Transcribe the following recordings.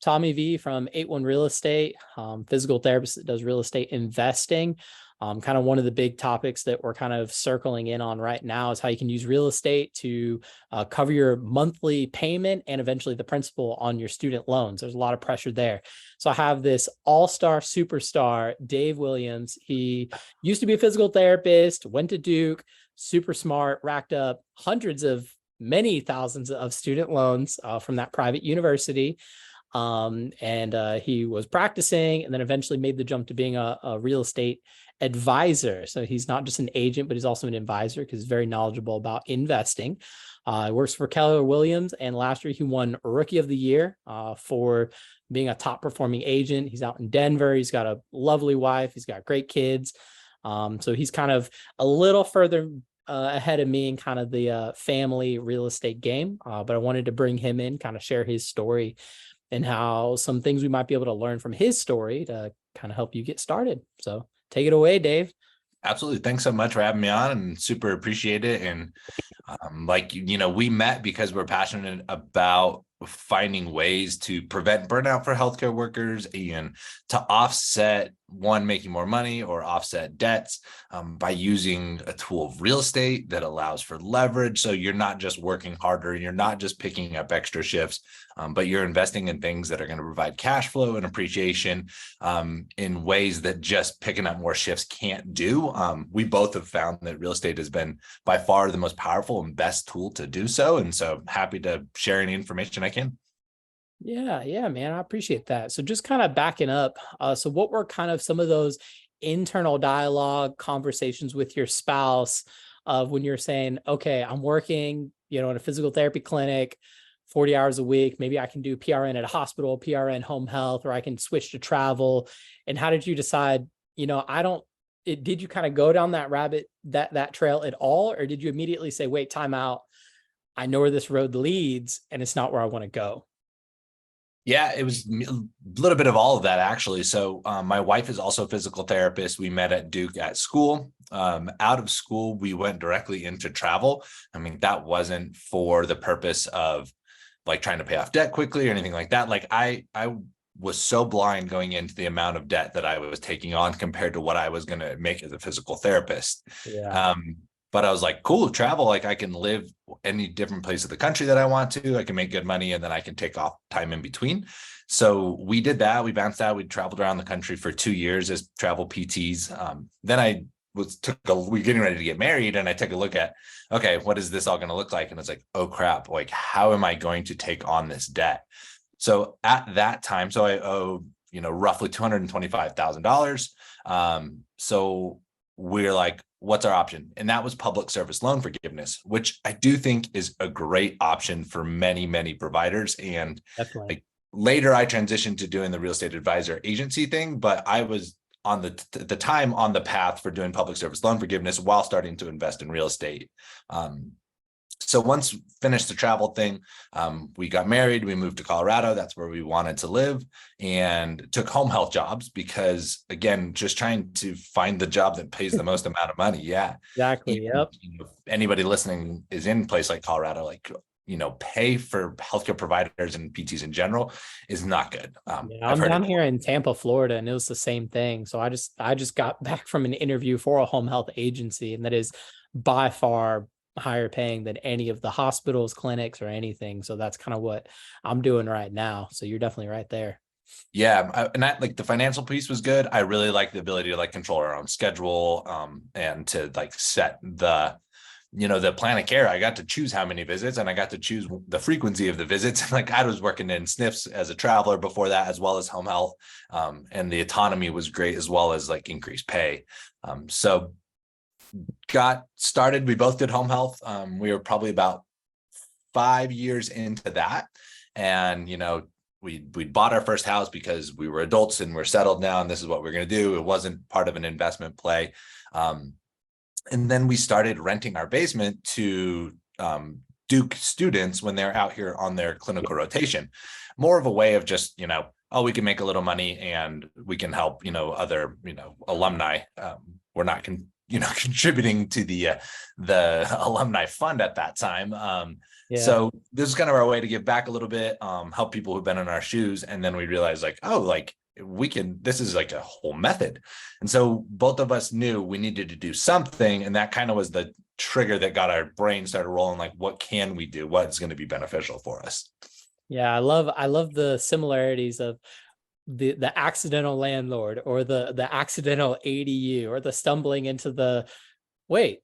Tommy V from 81 Real Estate, physical therapist that does real estate investing. Kind of one of the big topics that we're kind of circling in on right now is how you can use real estate to cover your monthly payment and eventually the principal on your student loans. There's a lot of pressure there. So I have this all-star superstar, Dave Williams. He used to be a physical therapist, went to Duke, super smart, racked up hundreds of many thousands of student loans from that private university. He was practicing and then eventually made the jump to being a real estate advisor. So he's not just an agent, but he's also an advisor because he's very knowledgeable about investing. He works for Keller Williams, and last year he won Rookie of the Year for being a top performing agent. He's out in Denver. He's got a lovely wife. He's got great kids. So he's kind of a little further ahead of me in kind of the family real estate game. But I wanted to bring him in, kind of share his story and how some things we might be able to learn from his story to kind of help you get started. So take it away, Dave. Absolutely. Thanks so much for having me on, and super appreciate it. And we met because we're passionate about finding ways to prevent burnout for healthcare workers and to offset making more money or offset debts by using a tool of real estate that allows for leverage. So you're not just working harder, you're not just picking up extra shifts, but you're investing in things that are going to provide cash flow and appreciation in ways that just picking up more shifts can't do. We both have found that real estate has been by far the most powerful and best tool to do so. And so happy to share any information I can. Yeah, man, I appreciate that. So just kind of backing up. So what were kind of some of those internal dialogue conversations with your spouse of when you're saying, okay, I'm working, in a physical therapy clinic, 40 hours a week, maybe I can do PRN at a hospital, PRN home health, or I can switch to travel. And how did you decide, did you kind of go down that trail at all? Or did you immediately say, wait, time out, I know where this road leads and it's not where I want to go? Yeah, it was a little bit of all of that, actually. So my wife is also a physical therapist. We met at Duke at school. Out of school, we went directly into travel. I mean, that wasn't for the purpose of like trying to pay off debt quickly or anything like that. Like I was so blind going into the amount of debt that I was taking on compared to what I was going to make as a physical therapist. Yeah. But I was like, cool, travel. Like I can live any different place of the country that I want to. I can make good money and then I can take off time in between. So we did that. We bounced out. We traveled around the country for 2 years as travel PTs. Then we're getting ready to get married. And I took a look at, okay, what is this all going to look like? And it's like, oh crap, like how am I going to take on this debt? So at that time, so I owe, roughly $225,000. So we're like, what's our option? And that was public service loan forgiveness, which I do think is a great option for many, many providers. And later I transitioned to doing the real estate advisor agency thing, but I was on the time on the path for doing public service loan forgiveness while starting to invest in real estate. So once finished the travel thing, we got married, we moved to Colorado. That's where we wanted to live, and took home health jobs because, again, just trying to find the job that pays the most amount of money. Yeah, exactly. Yep. If anybody listening is in a place like Colorado, like, pay for healthcare providers and PTs in general is not good. I'm down here in Tampa, Florida, and it was the same thing. So I just got back from an interview for a home health agency, and that is by far higher paying than any of the hospitals, clinics, or anything. So that's kind of what I'm doing right now. So you're definitely right there. Yeah. And that, like, the financial piece was good. I really like the ability to like control our own schedule and to like set the plan of care. I got to choose how many visits and I got to choose the frequency of the visits. Like I was working in SNFs as a traveler before that, as well as home health. And the autonomy was great, as well as like increased pay. So got started. We both did home health. We were probably about 5 years into that. And, we bought our first house because we were adults and we're settled now. And this is what we're going to do. It wasn't part of an investment play. And then we started renting our basement to Duke students when they're out here on their clinical rotation. More of a way of just, we can make a little money and we can help, other, alumni. We're not contributing to the alumni fund at that time. Yeah. So this is kind of our way to give back a little bit, help people who've been in our shoes. And then we realized like, oh, like this is like a whole method. And so both of us knew we needed to do something. And that kind of was the trigger that got our brain started rolling. Like, what can we do? What's going to be beneficial for us? Yeah. I love the similarities of the accidental landlord, or the accidental ADU, or the stumbling into the, wait,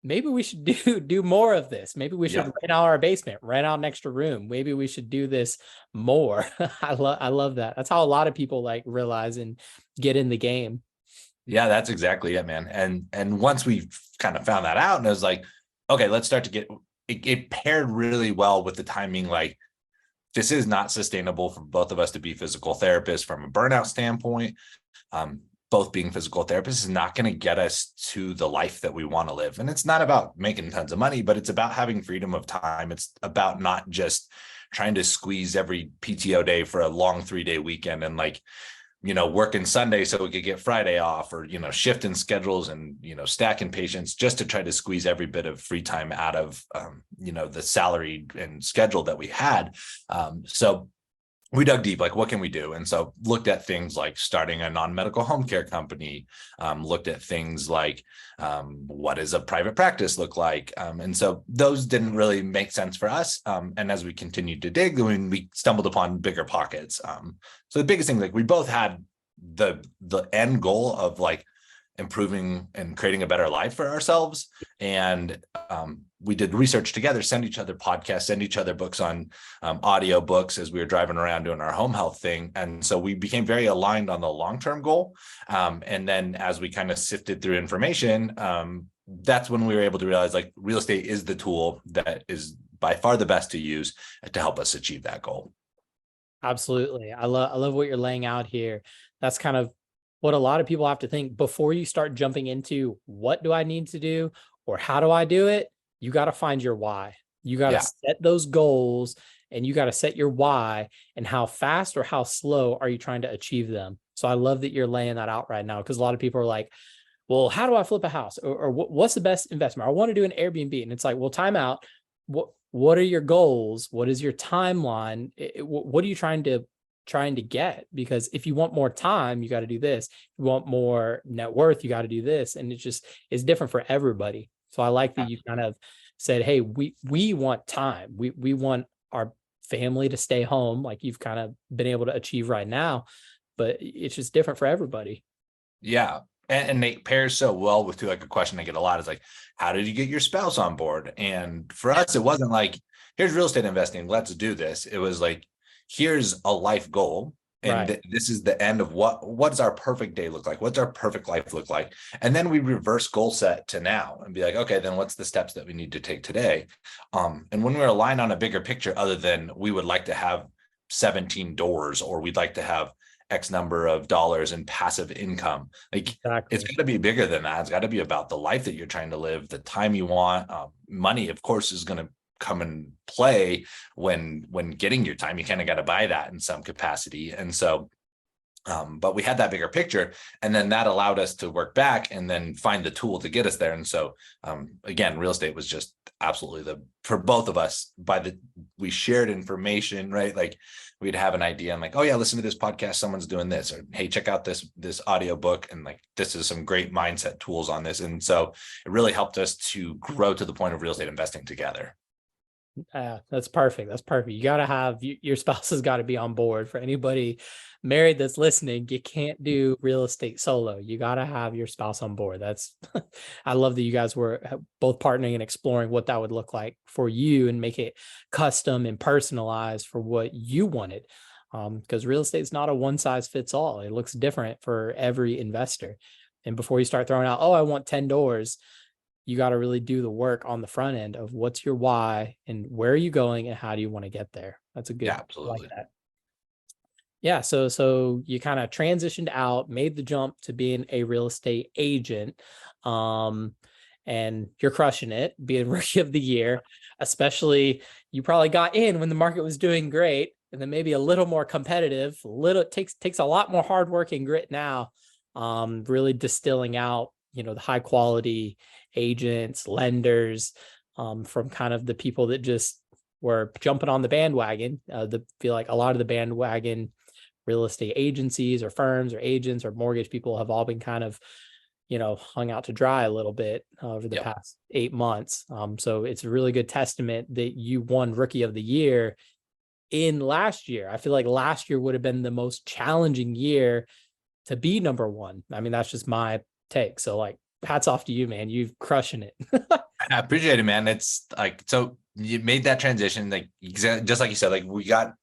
maybe we should do more of this. Maybe we should rent out our basement, rent out an extra room. Maybe we should do this more. I love that. That's how a lot of people like realize and get in the game. Yeah, that's exactly it, man. And once we kind of found that out, and it was like, okay, let's start to get it paired really well with the timing. Like, this is not sustainable for both of us to be physical therapists from a burnout standpoint. Both being physical therapists is not going to get us to the life that we want to live. And it's not about making tons of money, but it's about having freedom of time. It's about not just trying to squeeze every PTO day for a long 3-day weekend and like, working Sunday so we could get Friday off, or, shifting schedules and, stacking patients just to try to squeeze every bit of free time out of, the salary and schedule that we had. So we dug deep, like, what can we do? And so looked at things like starting a non-medical home care company, looked at things like, what does a private practice look like? And so those didn't really make sense for us. And as we continued to dig, we stumbled upon bigger pockets. So the biggest thing, like, we both had the end goal of like improving and creating a better life for ourselves. And we did research together, send each other podcasts, send each other books on audio books as we were driving around doing our home health thing. And so we became very aligned on the long-term goal. And then as we kind of sifted through information, that's when we were able to realize like real estate is the tool that is by far the best to use to help us achieve that goal. Absolutely. I love what you're laying out here. That's kind of what a lot of people have to think before you start jumping into what do I need to do or how do I do it. You got to find your why. You got to set those goals, and you got to set your why and how fast or how slow are you trying to achieve them. So I love that you're laying that out right now, because a lot of people are like, well, how do I flip a house, or what's the best investment? I want to do an Airbnb. And it's like, well, time out. What are your goals? What is your timeline? What are you trying to get? Because if you want more time, you got to do this. If you want more net worth, you got to do this. And it just is different for everybody. So I like that you kind of said, hey, we want time. We want our family to stay home, like you've kind of been able to achieve right now, but it's just different for everybody. Yeah. And it pairs so well with like a question I get a lot is like, how did you get your spouse on board? And for us, it wasn't like, here's real estate investing, let's do this. It was like, here's a life goal. And this is the end of what does our perfect day look like? What's our perfect life look like? And then we reverse goal set to now and be like, okay, then what's the steps that we need to take today? And when we're aligned on a bigger picture, other than we would like to have 17 doors, or we'd like to have X number of dollars in passive income, like it's got to be bigger than that. It's got to be about the life that you're trying to live, the time you want. Money, of course, is going to come and play when getting your time. You kind of got to buy that in some capacity. And so but we had that bigger picture, and then that allowed us to work back and then find the tool to get us there. And so again, real estate was just absolutely for both of us, we shared information, right? Like we'd have an idea and like, oh yeah, listen to this podcast, someone's doing this, or hey, check out this audio book, and like this is some great mindset tools on this. And so it really helped us to grow to the point of real estate investing together. That's perfect. That's perfect. You got to have your spouse has got to be on board. For anybody married that's listening, you can't do real estate solo. You got to have your spouse on board. That's, I love that you guys were both partnering and exploring what that would look like for you and make it custom and personalized for what you wanted. Because real estate is not a one size fits all. It looks different for every investor. And before you start throwing out, oh, I want 10 doors, you got to really do the work on the front end of what's your why and where are you going and how do you want to get there. That's a good, absolutely. Like that. Yeah. So you kind of transitioned out, made the jump to being a real estate agent. And you're crushing it, being rookie of the year, especially you probably got in when the market was doing great, and then maybe a little more competitive, takes a lot more hard work and grit now, really distilling out the high quality agents, lenders, from kind of the people that just were jumping on the bandwagon. Feel like a lot of the bandwagon real estate agencies or firms or agents or mortgage people have all been kind of, hung out to dry a little bit over the past 8 months. So it's a really good testament that you won Rookie of the Year in last year. I feel like last year would have been the most challenging year to be number one. I mean, that's just my take. So like, hats off to you, man. You're crushing it. I appreciate it, man. It's like, so you made that transition, like just like you said, like we got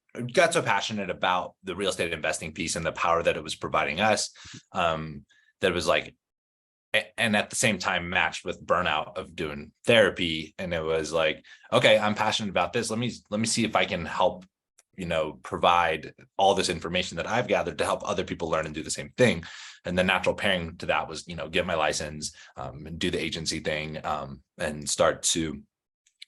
so passionate about the real estate investing piece and the power that it was providing us, that it was like, and at the same time matched with burnout of doing therapy. And it was like, okay, I'm passionate about this. Let me see if I can help, provide all this information that I've gathered to help other people learn and do the same thing. And the natural pairing to that was, get my license, and do the agency thing, and start to,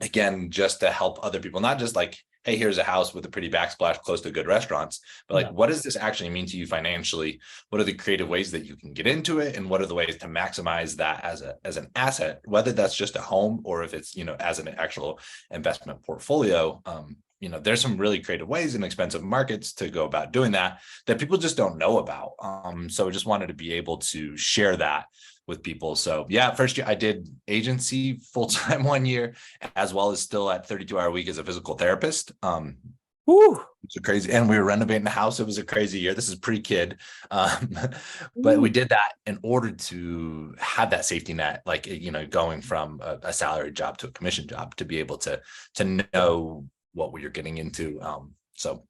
again, just to help other people, not just like, hey, here's a house with a pretty backsplash close to good restaurants, but like, what does this actually mean to you financially? What are the creative ways that you can get into it? And what are the ways to maximize that as an asset, whether that's just a home or if it's, as an actual investment portfolio? There's some really creative ways in expensive markets to go about doing that people just don't know about. So I just wanted to be able to share that with people. So yeah, first year I did agency full-time 1 year, as well as still at 32-hour week as a physical therapist. Woo, it's a crazy, and we were renovating the house. It was a crazy year. This is pre-kid. But we did that in order to have that safety net, like, going from a salary job to a commission job, to be able to know what you're getting into. So,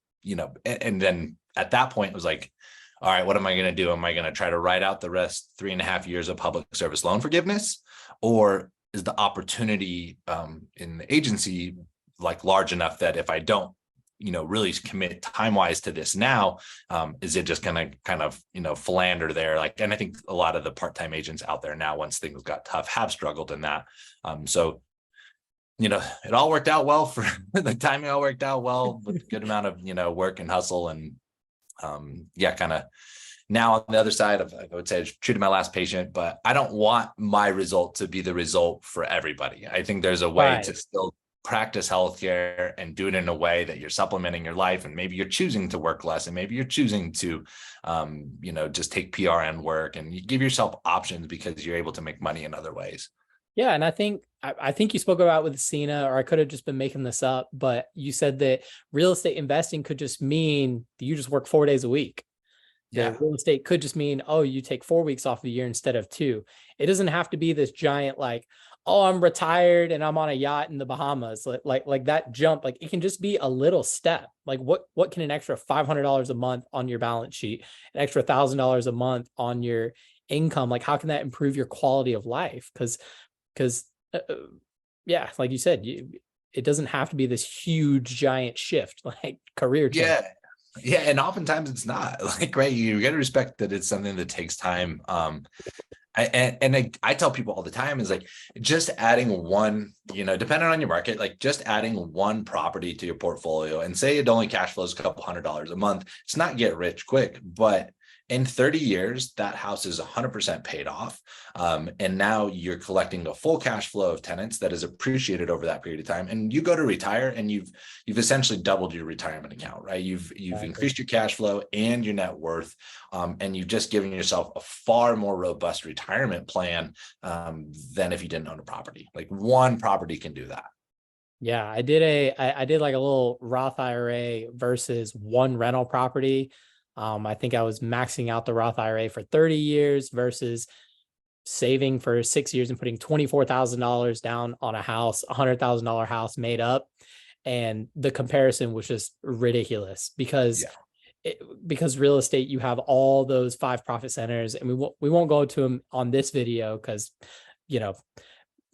and then at that point it was like, all right, what am I going to do? Am I going to try to write out the rest 3.5 years of public service loan forgiveness? Or is the opportunity in the agency like large enough that if I don't, really commit time-wise to this now, is it just going to kind of, philander there? Like, and I think a lot of the part-time agents out there now, once things got tough, have struggled in that. So, it all worked out well for the timing, all worked out well with a good amount of, work and hustle. And kind of now on the other side of, I would say, I treated my last patient, but I don't want my result to be the result for everybody. I think there's a way to still practice healthcare and do it in a way that you're supplementing your life. And maybe you're choosing to work less, and maybe you're choosing to, just take PRN work, and you give yourself options because you're able to make money in other ways. Yeah. And I think you spoke about with Cena, or I could have just been making this up, but you said that real estate investing could just mean that you just work 4 days a week. Yeah. Real estate could just mean, oh, you take 4 weeks off a year instead of 2. It doesn't have to be this giant, like, oh, I'm retired and I'm on a yacht in the Bahamas. Like that jump, like it can just be a little step. Like what can an extra $500 a month on your balance sheet, an extra $1,000 a month on your income, like how can that improve your quality of life? Because like you said, it doesn't have to be this huge giant shift, like career change. Yeah. And oftentimes it's not like, right. You got to respect that it's something that takes time. I tell people all the time is like, just adding one, depending on your market, like just adding one property to your portfolio, and say it only cash flows a couple $100 a month. It's not get rich quick, but in 30 years, that house is 100% paid off. And now you're collecting a full cash flow of tenants that is appreciated over that period of time. And you go to retire and you've essentially doubled your retirement account, right? You've increased your cash flow and your net worth. And you've just given yourself a far more robust retirement plan than if you didn't own a property. Like one property can do that. Yeah, I did like a little Roth IRA versus one rental property. I think I was maxing out the Roth IRA for 30 years versus saving for 6 years and putting $24,000 down on a house, $100,000 house made up. And the comparison was just ridiculous because real estate, you have all those 5 profit centers, and we won't go to them on this video because,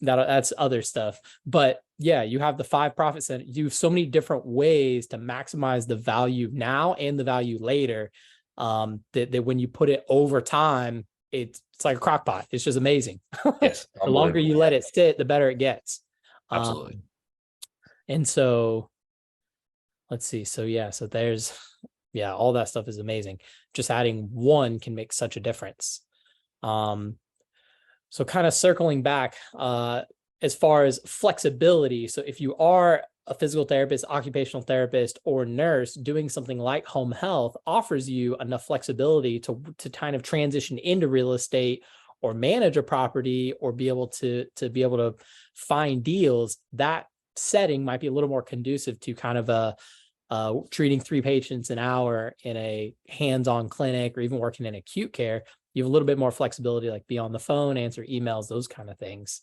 that's other stuff. But yeah, you have the 5 profit centers. You have so many different ways to maximize the value now and the value later. That when you put it over time, it's like a crock pot. It's just amazing. Yes, the longer you let it sit, the better it gets. Absolutely. And so let's see. So there's, all that stuff is amazing. Just adding one can make such a difference. So kind of circling back, as far as flexibility. So if you are a physical therapist, occupational therapist, or nurse, doing something like home health offers you enough flexibility to kind of transition into real estate or manage a property or be able to be able to find deals. That setting might be a little more conducive to kind of a treating 3 patients an hour in a hands-on clinic, or even working in acute care. You have a little bit more flexibility, like be on the phone, answer emails, those kind of things.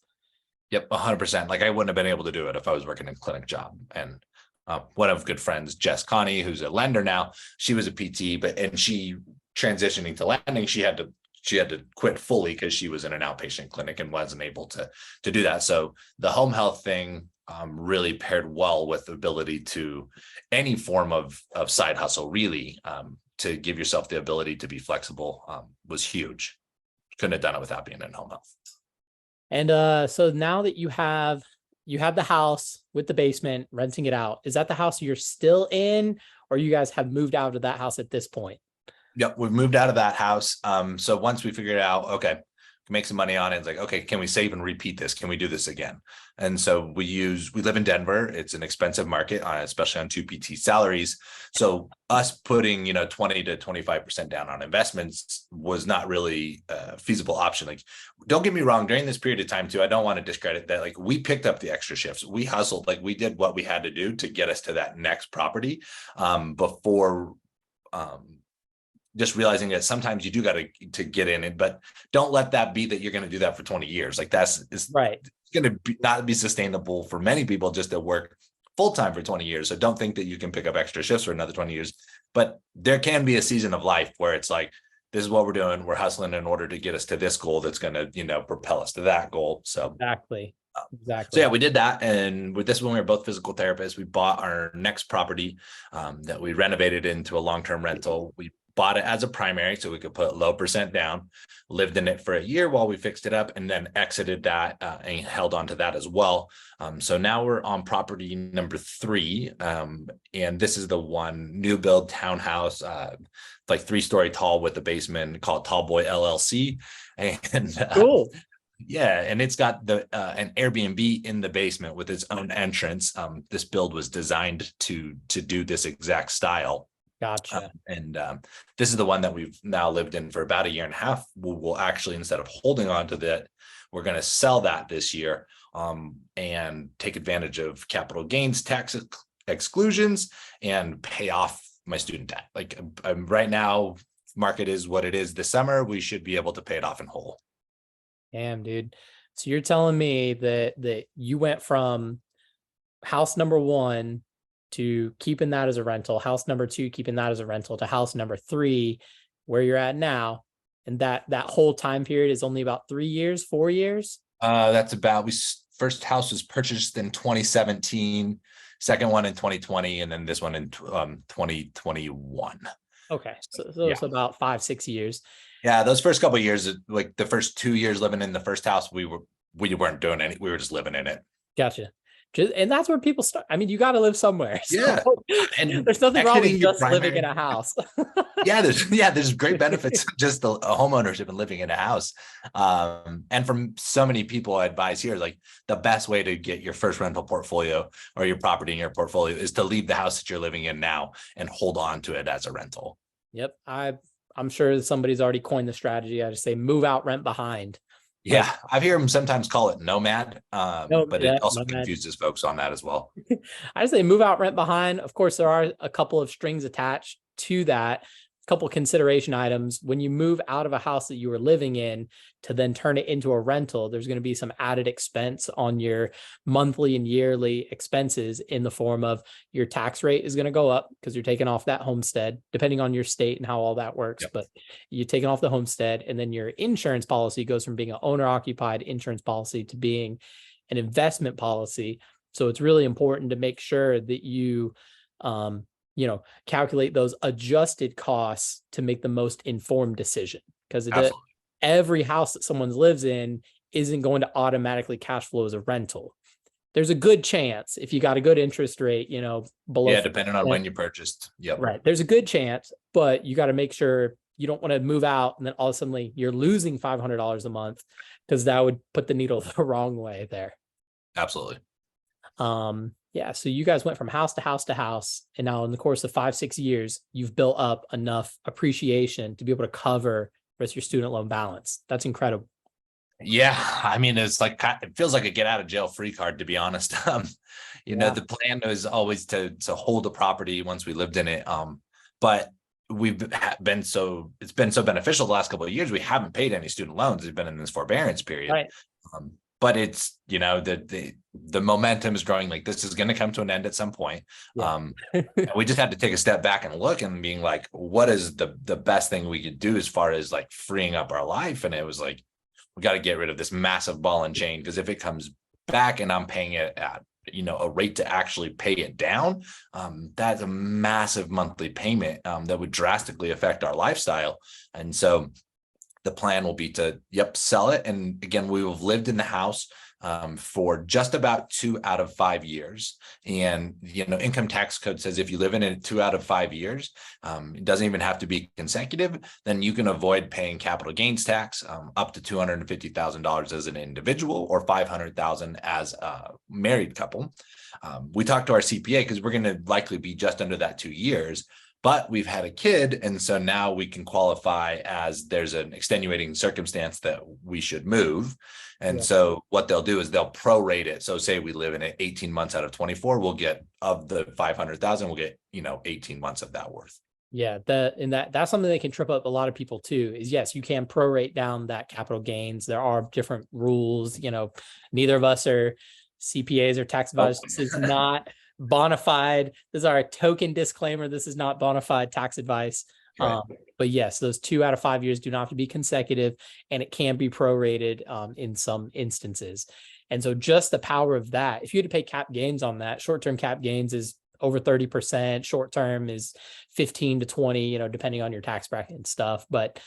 Yep, 100%. Like I wouldn't have been able to do it if I was working in a clinic job. And one of good friends, Jess Connie, who's a lender now, she was a PT, and she transitioning to lending, she had to quit fully because she was in an outpatient clinic and wasn't able to do that. So the home health thing really paired well with the ability to any form of side hustle, really, to give yourself the ability to be flexible was huge. Couldn't have done it without being in home health. And so now that you have the house with the basement, renting it out, is that the house you're still in, or you guys have moved out of that house at this point? Yep, we've moved out of that house. So once we figured out, okay, can make some money on it, it's like, okay, can we save and repeat this? Can we do this again? And so we live in Denver. It's an expensive market, especially on 2 PT salaries. So us putting, 20 to 25% down on investments was not really a feasible option. Like, don't get me wrong, during this period of time too, I don't want to discredit that. Like, we picked up the extra shifts. We hustled, like we did what we had to do to get us to that next property before just realizing that sometimes you do got to get in it, but don't let that be that you're going to do that for 20 years. Like it's right. going to not be sustainable for many people just to work full-time for 20 years. So don't think that you can pick up extra shifts for another 20 years, but there can be a season of life where it's like, this is what we're doing. We're hustling in order to get us to this goal that's going to, propel us to that goal. So exactly. So yeah, we did that. And with this, when we were both physical therapists, we bought our next property that we renovated into a long-term rental. We bought it as a primary so we could put low percent down, lived in it for a year while we fixed it up, and then exited that and held on to that as well. So now we're on property number 3. And this is the one new build townhouse, like 3-story tall with a basement, called Tall Boy LLC. And cool. Yeah, and it's got an Airbnb in the basement with its own entrance. This build was designed to do this exact style. Gotcha. And this is the one that we've now lived in for about a year and a half. We'll actually, instead of holding on to that, we're going to sell that this year and take advantage of capital gains tax exclusions and pay off my student debt. Like right now, market is what it is this summer. We should be able to pay it off in whole. Damn, dude. So you're telling me that you went from house number 1 to keeping that as a rental, house number 2, keeping that as a rental, to house number 3, where you're at now. And that whole time period is only about 3 years, 4 years. That's about, first house was purchased in 2017, second one in 2020, and then this one in 2021. Okay. So yeah. It's about 5-6 years. Yeah. Those first couple of years, like the first 2 years living in the first house, we weren't doing any, we were just living in it. Gotcha. And that's where people start. I mean, you got to live somewhere. So yeah. And there's nothing wrong with just living in a house. There's great benefits just the home ownership and living in a house. And from so many people, I advise here, like the best way to get your first rental portfolio or your property in your portfolio is to leave the house that you're living in now and hold on to it as a rental. Yep. I'm sure somebody's already coined the strategy. I just say move out, rent behind. Yeah, I hear them sometimes call it nomad, but it also nomad. confuses folks on that as well. I say move out, rent behind. Of course, there are a couple of strings attached to that, a couple of consideration items. When you move out of a house that you were living in to then turn it into a rental, there's going to be some added expense on your monthly and yearly expenses in the form of your tax rate is going to go up because you're taking off that homestead, depending on your state and how all that works. Yep. But you're taking off the homestead, and then your insurance policy goes from being an owner-occupied insurance policy to being an investment policy. So it's really important to make sure that you calculate those adjusted costs to make the most informed decision, because every house that someone lives in isn't going to automatically cash flow as a rental. There's a good chance if you got a good interest rate, below. Yeah, depending on when you purchased. Yep. Right. There's a good chance, but you got to make sure you don't want to move out and then all of a sudden you're losing $500 a month, because that would put the needle the wrong way there. Absolutely. Yeah. So you guys went from house to house to house, and now in the course of 5-6 years, you've built up enough appreciation to be able to cover the rest of your student loan balance. That's incredible. Yeah, I mean, it's like, it feels like a get out of jail free card, to be honest. You know, the plan was always to hold the property once we lived in it. But it's been so beneficial the last couple of years. We haven't paid any student loans. We've been in this forbearance period. Right. But it's, you know, the momentum is growing. Like, this is going to come to an end at some point. Yeah. We just had to take a step back and look and being like, what is the best thing we could do as far as like freeing up our life? And it was like, we got to get rid of this massive ball and chain, because if it comes back and I'm paying it at, you know, a rate to actually pay it down, that's a massive monthly payment that would drastically affect our lifestyle. And so the plan will be to, sell it. And again, we have lived in the house for just about 2 out of 5 years. And, you know, income tax code says if you live in it 2 out of 5 years, it doesn't even have to be consecutive, then you can avoid paying capital gains tax up to $250,000 as an individual, or $500,000 as a married couple. We talked to our CPA because we're going to likely be just under that 2 years. But we've had a kid, and so now we can qualify as there's an extenuating circumstance that we should move. And so what they'll do is they'll prorate it. So say we live in it 18 months out of 24, we'll get, of the 500,000, we'll get, 18 months of that worth. Yeah, that's something that can trip up a lot of people too, is yes, you can prorate down that capital gains. There are different rules. You know, neither of us are CPAs or tax advisors. This is not bona fide. This is our token disclaimer. This is not bona fide tax advice. Right. But yes, those 2 out of 5 years do not have to be consecutive, and it can be prorated in some instances. And so just the power of that, if you had to pay cap gains on that, short-term cap gains is over 30%, short-term is 15 to 20, you know, depending on your tax bracket and stuff. But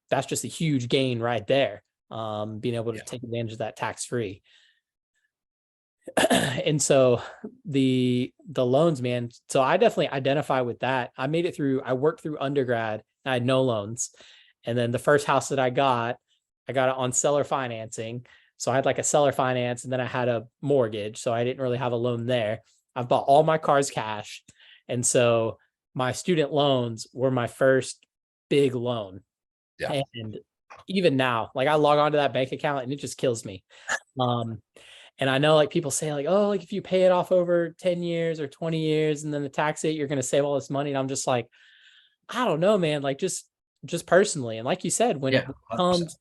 that's just a huge gain right there. Being able to take advantage of that tax-free. And so the loans, man. So I definitely identify with that. I worked through undergrad. I had no loans. And then the first house that I got it on seller financing. So I had like a seller finance, and then I had a mortgage. So I didn't really have a loan there. I've bought all my cars cash. And so my student loans were my first big loan. Yeah. And even now, like, I log onto that bank account and it just kills me. And I know, like, people say like, oh, like if you pay it off over 10 years or 20 years and then the tax it, you're going to save all this money. And I'm just like, I don't know, man, like just personally. And like you said, when it comes,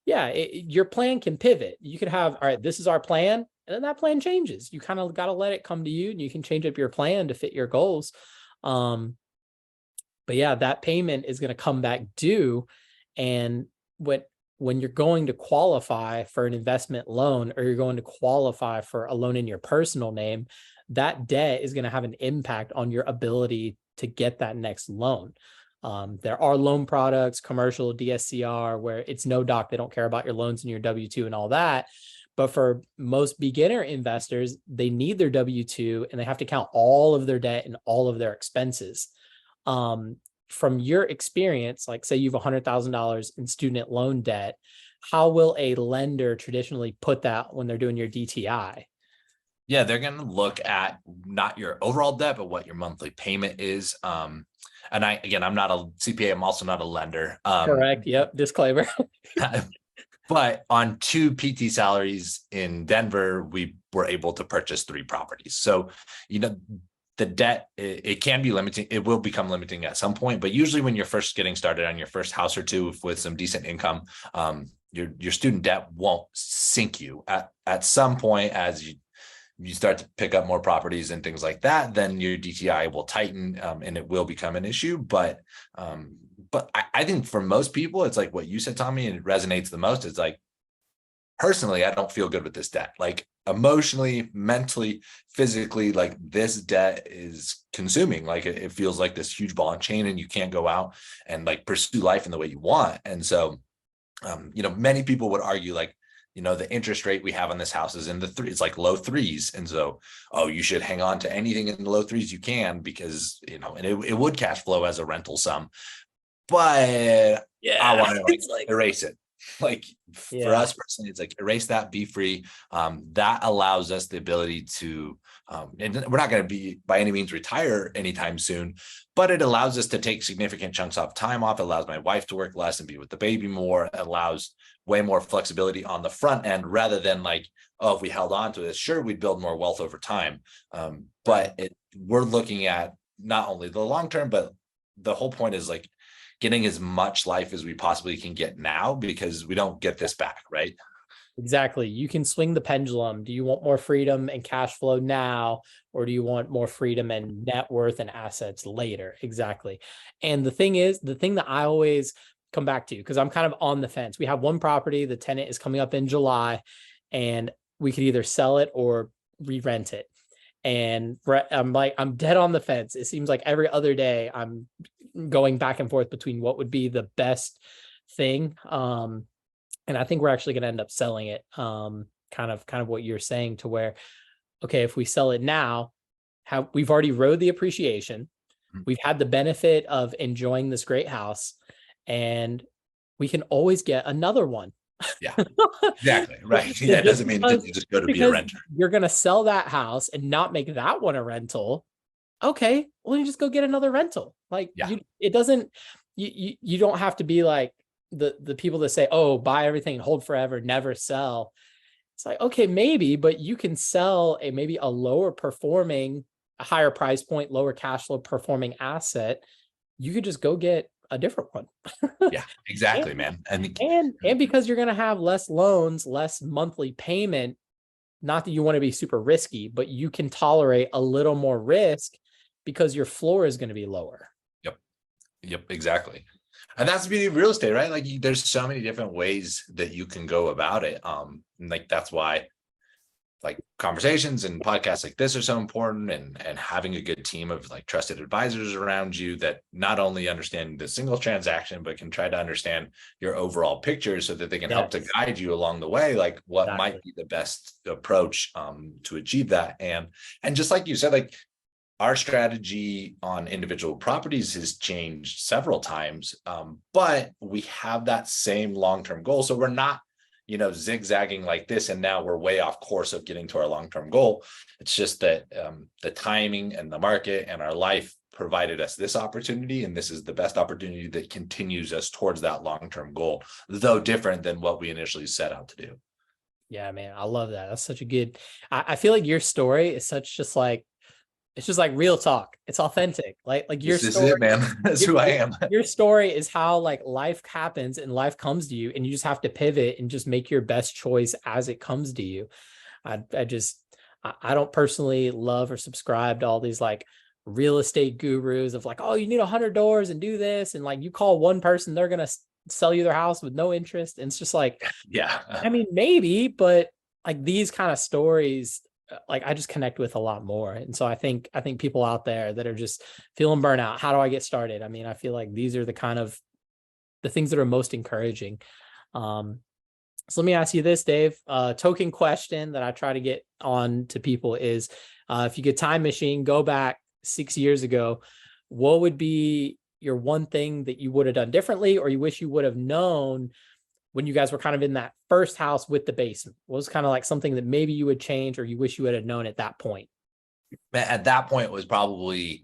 your plan can pivot. You could have, all right, this is our plan. And then that plan changes. You kind of got to let it come to you, and you can change up your plan to fit your goals. But yeah, that payment is going to come back due. And when you're going to qualify for an investment loan, or you're going to qualify for a loan in your personal name, that debt is going to have an impact on your ability to get that next loan. There are loan products, commercial, DSCR, where it's no doc. They don't care about your loans and your W-2 and all that. But for most beginner investors, they need their W-2, and they have to count all of their debt and all of their expenses. From your experience, like say you have $100,000 in student loan debt, how will a lender traditionally put that when they're doing your DTI? Yeah, they're going to look at not your overall debt, but what your monthly payment is. And I'm not a CPA. I'm also not a lender. Correct. Yep. Disclaimer. But on 2 PT salaries in Denver, we were able to purchase 3 properties. So, you know, the debt, it can be limiting. It will become limiting at some point, but usually when you're first getting started on your first house or two with some decent income, your student debt won't sink you. At some point, as you start to pick up more properties and things like that, then your DTI will tighten, and it will become an issue. But I think for most people, it's like what you said, Tommy, and it resonates the most. It's like, personally, I don't feel good with this debt. Like, emotionally, mentally, physically, like, this debt is consuming. Like, it feels like this huge ball and chain, and you can't go out and like pursue life in the way you want. And so, many people would argue like, the interest rate we have on this house is in the 3s, it's like low 3s. And so, you should hang on to anything in the low 3s you can, because, and it would cash flow as a rental sum. but I Yeah. want to like It's like, erase it. Like for yeah, us personally, it's like erase that, be free. That allows us the ability to, and we're not going to be by any means retire anytime soon, but it allows us to take significant chunks of time off. It allows my wife to work less and be with the baby more. It allows way more flexibility on the front end rather than like, oh, if we held on to this, sure, we'd build more wealth over time. But we're looking at not only the long term, but the whole point is like getting as much life as we possibly can get now, because we don't get this back, right? exactly. You can swing the pendulum. Do you want more freedom and cash flow now, or do you want more freedom and net worth and assets later? Exactly. And the thing is, the thing that I always come back to, because I'm kind of on the fence. We have one property, the tenant is coming up in July, and we could either sell it or re-rent it. And I'm like, I'm dead on the fence. It seems like every other day I'm going back and forth between what would be the best thing. And I think we're actually going to end up selling it. Kind of what you're saying, to where, okay, if we sell it now, we've already rode the appreciation. We've had the benefit of enjoying this great house, and we can always get another one. Yeah, exactly. Right. Yeah, it doesn't mean that you just go to be a renter. You're going to sell that house and not make that one a rental. Okay, well, you just go get another rental. Like, Yeah. It doesn't, you don't have to be like the people that say, oh, buy everything and hold forever, never sell. It's like, okay, maybe, but you can sell maybe a lower performing, a higher price point, lower cash flow performing asset. You could just go get a different one. Yeah, exactly, and, man. and because you're going to have less loans, less monthly payment, not that you want to be super risky, but you can tolerate a little more risk because your floor is going to be lower. Yep, exactly. And that's the beauty of real estate, right? Like there's so many different ways that you can go about it. And like that's why like conversations and podcasts like this are so important, and having a good team of like trusted advisors around you that not only understand the single transaction, but can try to understand your overall picture so that they can help to guide you along the way, like what might be the best approach to achieve that. And just like you said, like our strategy on individual properties has changed several times, but we have that same long-term goal. So we're not, zigzagging like this, and now we're way off course of getting to our long-term goal. It's just that the timing and the market and our life provided us this opportunity, and this is the best opportunity that continues us towards that long-term goal, though different than what we initially set out to do. Yeah, man, I love that. That's such a good, I feel like your story is such just like, it's just like real talk. It's authentic. Like your this story, is it, man. That's who I am. Your story is how like life happens and life comes to you, and you just have to pivot and just make your best choice as it comes to you. I don't personally love or subscribe to all these like real estate gurus of like, oh, you need 100 doors and do this. And like you call one person, they're going to sell you their house with no interest. And it's just like, yeah, I mean, maybe, but like these kind of stories, like I just connect with a lot more. And so I think people out there that are just feeling burnout, how do I get started? I mean, I feel like these are the kind of the things that are most encouraging. So let me ask you this, Dave. Token question that I try to get on to people is, if you could time machine, go back 6 years ago, what would be your one thing that you would have done differently, or you wish you would have known when you guys were kind of in that first house with the basement? What was kind of like something that maybe you would change, or you wish you would have known at that point? At that point was probably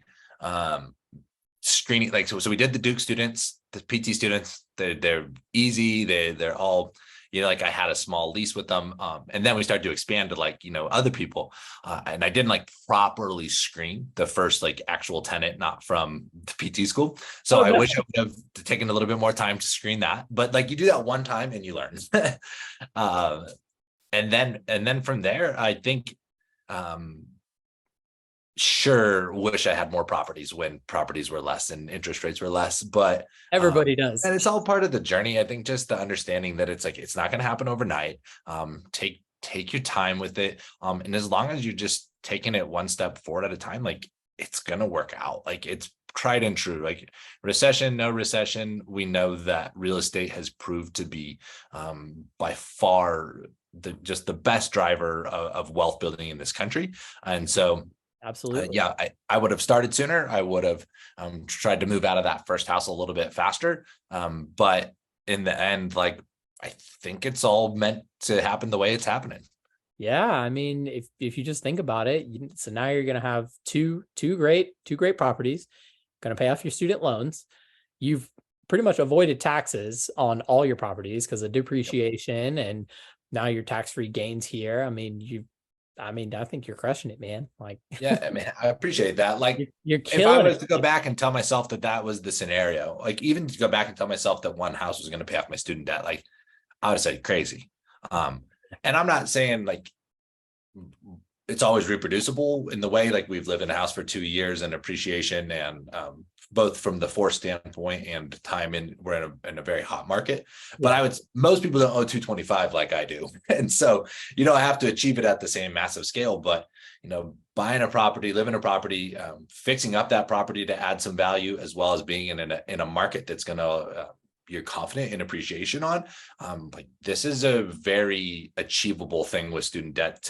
screening. Like, so we did the Duke students, the PT students, they're easy. They're all, like I had a small lease with them. And then we started to expand to like, other people. And I didn't like properly screen the first like actual tenant, not from the PT school. So I wish I would have taken a little bit more time to screen that. But like you do that one time and you learn. And then from there, I think, sure, wish I had more properties when properties were less and interest rates were less, but everybody does. And it's all part of the journey. I think just the understanding that it's like, it's not going to happen overnight. Take your time with it. And as long as you're just taking it one step forward at a time, like it's going to work out. Like it's tried and true. Like recession, no recession, we know that real estate has proved to be by far the best driver of wealth building in this country. And so Absolutely. Yeah, I would have started sooner. I would have tried to move out of that first house a little bit faster. But in the end, like, I think it's all meant to happen the way it's happening. Yeah, I mean, if you just think about it, so now you're gonna have two great properties, gonna pay off your student loans. You've pretty much avoided taxes on all your properties because of depreciation, and now your tax-free gains here. I mean, I think you're crushing it, man. Like, Yeah, I mean, I appreciate that. Like, you're if I killing was it. to go back and tell myself that that was the scenario, like even to go back and tell myself that one house was going to pay off my student debt, like I would have said crazy. And I'm not saying like it's always reproducible in the way, like we've lived in a house for 2 years and appreciation, and both from the force standpoint and time in, we're in a very hot market. But I would, most people don't owe 225 like I do. And so you don't have to achieve it at the same massive scale, but buying a property, living a property, fixing up that property to add some value, as well as being in a market that's going to you're confident in appreciation on. Like this is a very achievable thing with student debt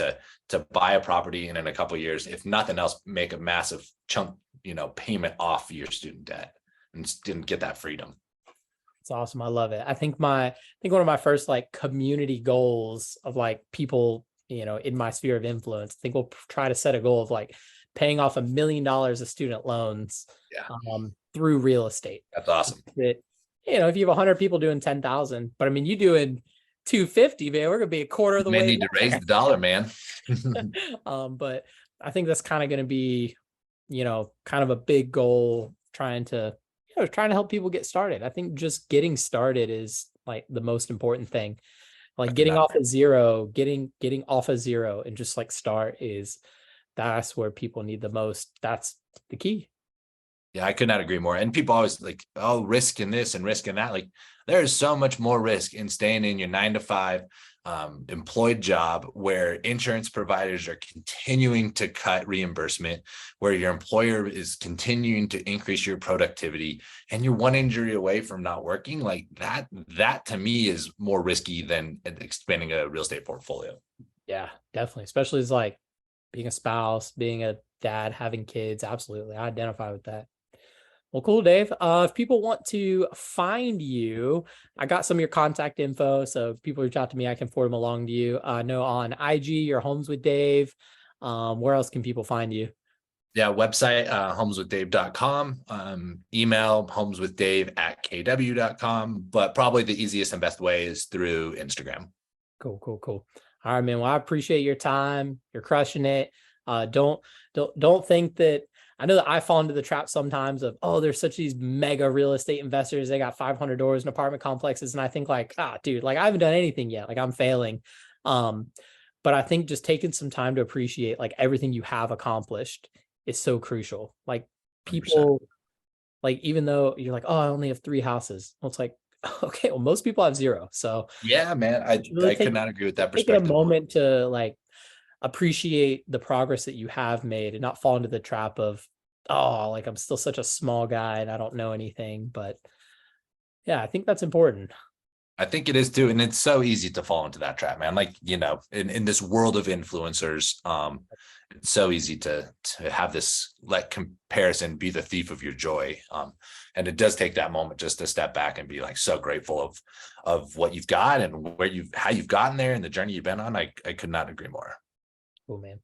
to buy a property and in a couple of years, if nothing else, make a massive chunk, payment off your student debt and didn't get that freedom. It's awesome. I love it. I think one of my first like community goals of like people, in my sphere of influence, I think we'll try to set a goal of like paying off $1 million of student loans through real estate. That's awesome. If you have 100 people doing 10,000, but I mean, you doing 250, man, we're going to be a quarter of the way. Need to raise the dollar, man. But I think that's kind of going to be, kind of a big goal, trying to help people get started. I think just getting started is like the most important thing. Like getting off of zero and just like that's where people need the most. That's the key. Yeah, I could not agree more. And people always like, oh, risk in this and risk in that. Like there is so much more risk in staying in your 9-to-5 employed job, where insurance providers are continuing to cut reimbursement, where your employer is continuing to increase your productivity, and you're one injury away from not working. Like that to me is more risky than expanding a real estate portfolio. Yeah, definitely. Especially as like being a spouse, being a dad, having kids. Absolutely. I identify with that. Well, cool, Dave. If people want to find you, I got some of your contact info. So if people reach out to me, I can forward them along to you. I know on IG, your Homes with Dave. Where else can people find you? Yeah, website, homeswithdave.com, email homeswithdave@kw.com, but probably the easiest and best way is through Instagram. Cool. All right, man. Well, I appreciate your time. You're crushing it. Don't think that, I know that I fall into the trap sometimes of, oh, there's such these mega real estate investors. They got 500 doors in apartment complexes. And I think like, dude, like I haven't done anything yet. Like I'm failing. But I think just taking some time to appreciate like everything you have accomplished is so crucial. Like people, 100%. Like, even though you're like, oh, I only have 3 houses. Well, it's like, okay, well, most people have 0. So yeah, man, I could not agree with that perspective. Take a moment to like appreciate the progress that you have made and not fall into the trap of, oh, like I'm still such a small guy and I don't know anything. But yeah, I think that's important. I think it is too. And it's so easy to fall into that trap, man. Like, in this world of influencers, it's so easy to have this, let comparison be the thief of your joy. And it does take that moment just to step back and be like so grateful of what you've got and how you've gotten there and the journey you've been on. I could not agree more. Cool, man.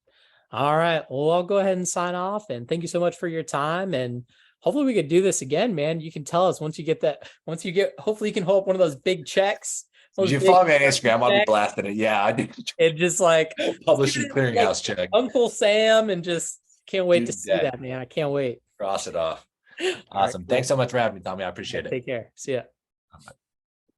All right. Well, I'll go ahead and sign off, and thank you so much for your time. And hopefully we could do this again, man. You can tell us hopefully you can hold up one of those big checks. If you follow me on Instagram, I'll be blasting it. Yeah, I do. It just like publishing clearinghouse check. Uncle Sam, and just can't wait to see that, man. I can't wait. Cross it off. Awesome. Right, thanks so much for having me, Tommy. I appreciate it. Take care. See ya.